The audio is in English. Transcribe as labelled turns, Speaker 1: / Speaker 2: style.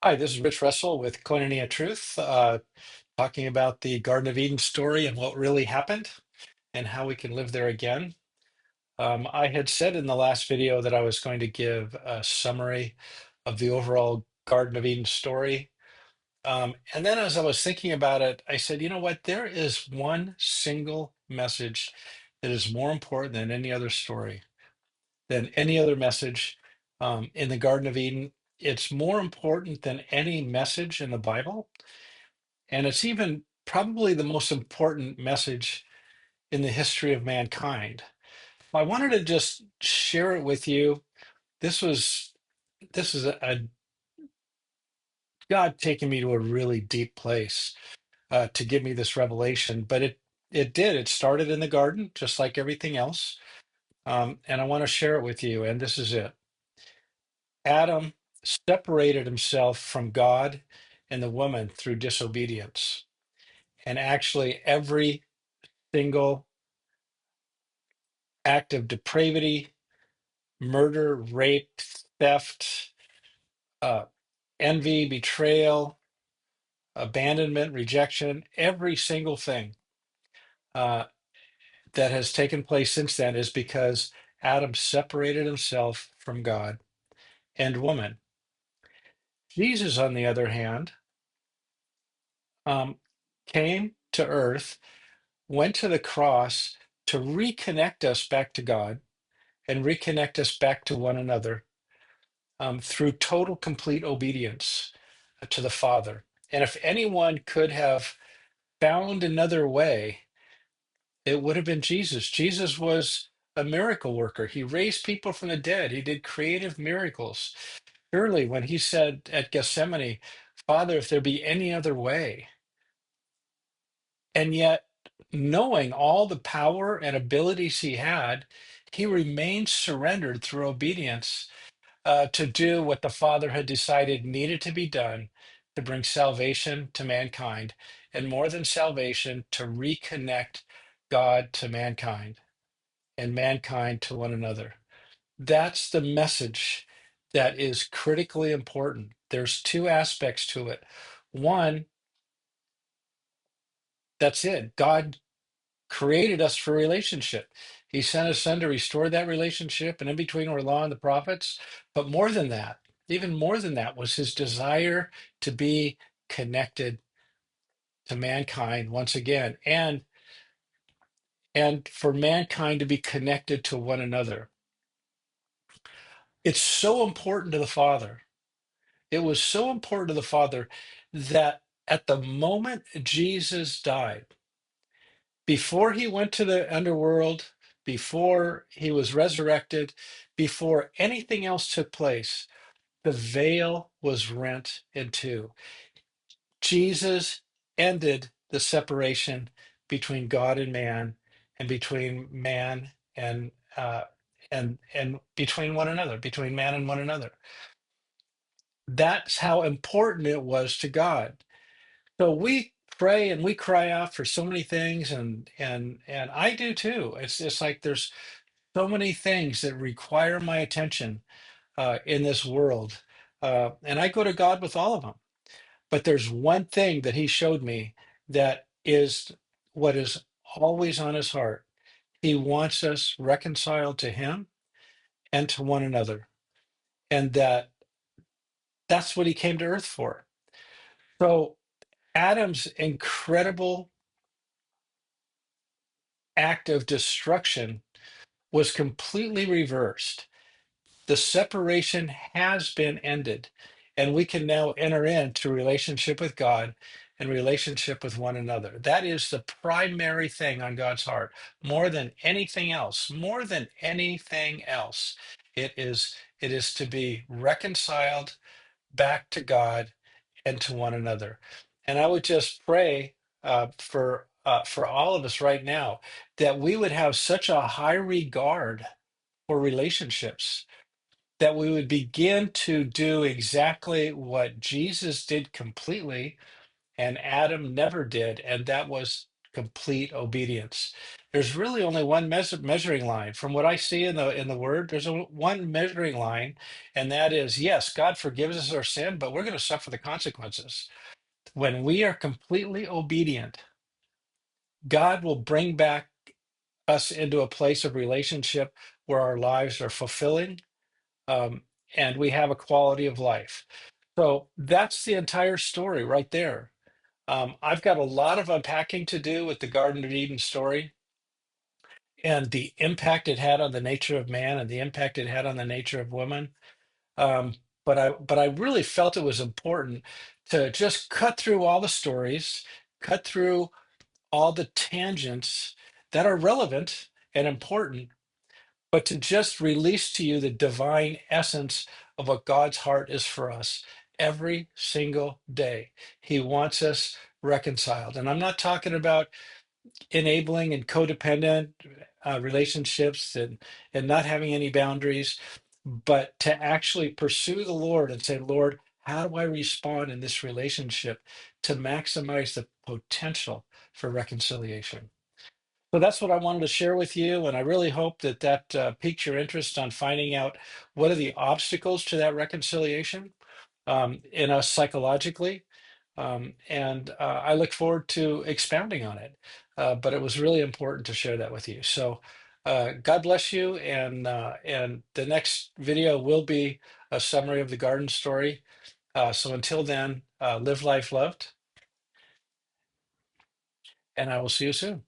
Speaker 1: Hi, this is Rich Russell with Koinonia Truth, talking about the Garden of Eden story and what really happened and how we can live there again. I had said in the last video that I was going to give a summary of the overall Garden of Eden story. And then as I was thinking about it, I said, you know what? There is one single message that is more important than any other story, than any other message in the Garden of Eden. It's more important than any message in the Bible. And it's even probably the most important message in the history of mankind. I wanted to just share it with you. This was this is a God taking me to a really deep place to give me this revelation, but it did. It started in the garden, just like everything else. And I want to share it with you. And this is it. Adam separated himself from God and the woman through disobedience. And actually, every single act of depravity, murder, rape, theft, uh, envy, betrayal, abandonment, rejection, every single thing uh, that has taken place since then is because Adam separated himself from God and woman. Jesus, on the other hand, um, came to earth, went to the cross to reconnect us back to God and reconnect us back to one another through total, complete obedience to the Father. And if anyone could have found another way, it would have been Jesus. Jesus was a miracle worker. He raised people from the dead. He did creative miracles. Surely, when he said at Gethsemane, Father, if there be any other way, and yet knowing all the power and abilities he had, he remained surrendered through obedience to do what the Father had decided needed to be done to bring salvation to mankind, and more than salvation, to reconnect God to mankind and mankind to one another. That's the message that is critically important. There's two aspects to it. One, that's it. God created us for relationship. He sent his son to restore that relationship, and in between were law and the prophets. But more than that, even more than that, was his desire to be connected to mankind once again, and for mankind to be connected to one another. It's so important to the Father. It was so important to the Father that at the moment Jesus died, before he went to the underworld, before he was resurrected, before anything else took place, the veil was rent in two. Jesus ended the separation between God and between man and between one another, between man and one another. That's how important it was to God. So we pray and we cry out for so many things, and I do too. It's like there's so many things that require my attention in this world, and I go to God with all of them. But there's one thing that He showed me that is what is always on His heart. He wants us reconciled to Him and to one another, and that's what He came to earth for. So Adam's incredible act of destruction was completely reversed. The separation has been ended, and we can now enter into relationship with God and relationship with one another. That is the primary thing on God's heart, more than anything else. More than anything else, it is to be reconciled back to God and to one another. And I would just pray for all of us right now that we would have such a high regard for relationships, that we would begin to do exactly what Jesus did completely and Adam never did, and that was complete obedience. there's really only one measuring line. From what I see in the Word, there's one measuring line, and that is, yes, God forgives us our sin, but we're going to suffer the consequences. When we are completely obedient, God will bring back us into a place of relationship where our lives are fulfilling, um, and we have a quality of life. So that's the entire story right there. I've got a lot of unpacking to do with the Garden of Eden story and the impact it had on the nature of man and the impact it had on the nature of woman. Um, but I really felt it was important to just cut through all the stories, cut through all the tangents that are relevant and important, but to just release to you the divine essence of what God's heart is for us every single day. He wants us reconciled. And I'm not talking about enabling and codependent relationships and not having any boundaries, but to actually pursue the Lord and say, Lord, how do I respond in this relationship to maximize the potential for reconciliation? So that's what I wanted to share with you, and I really hope that piqued your interest on finding out what are the obstacles to that reconciliation in us psychologically. And I look forward to expounding on it. But it was really important to share that with you. So God bless you, and the next video will be a summary of the garden story. So until then, live life loved, and I will see you soon.